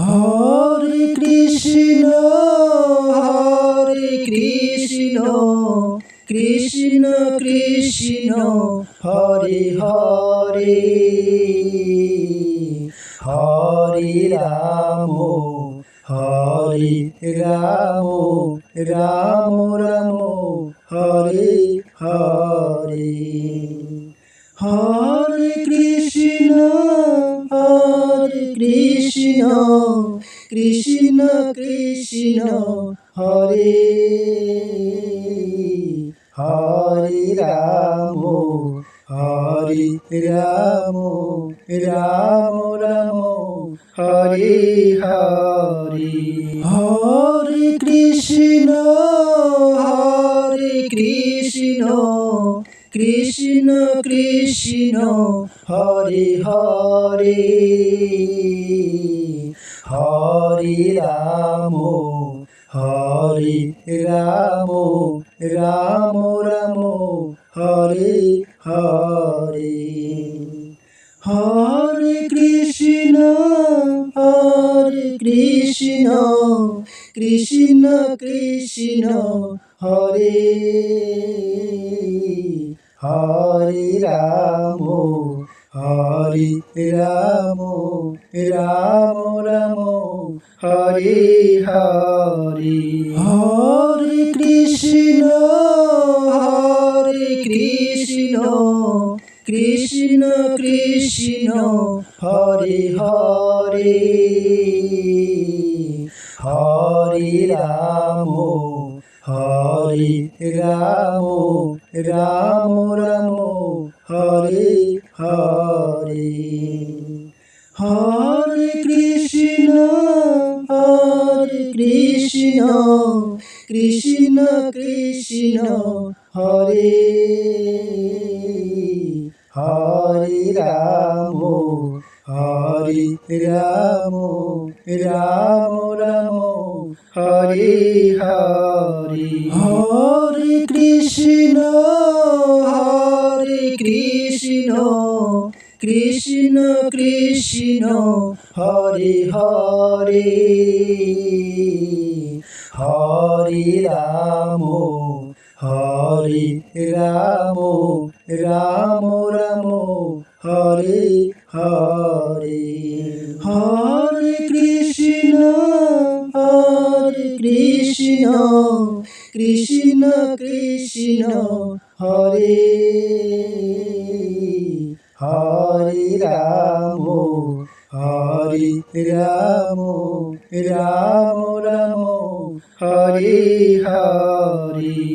Hare Krishna Hare Krishna Krishna Krishna Hare Hare Hare Ram Hare Ram Ram Ram Hare Hare Hare Krishna Krishna Krishna Hare Hare Ram Ram Ram Hare Hare Hare Krishna Krishna Krishna Hare Hare Hare Ram Ram Ram Hare Hare Hare Krishna Krishna Krishna Hare Hare Ram Ram Ram Hare Hare Hare Krishna Krishna Krishna Hare Hare Hare Ram Ram Ram Hare Hare Hare Krishna Krishna Krishna Hare Hare Ram Ram Ram Hare Hare Hare Krishna Krishna Krishna Hare Hare Hare Ram Ram Ram Hare Hare Hare Krishna Krishna Krishna Hare Hare Ram Ram Ram Hare Hare.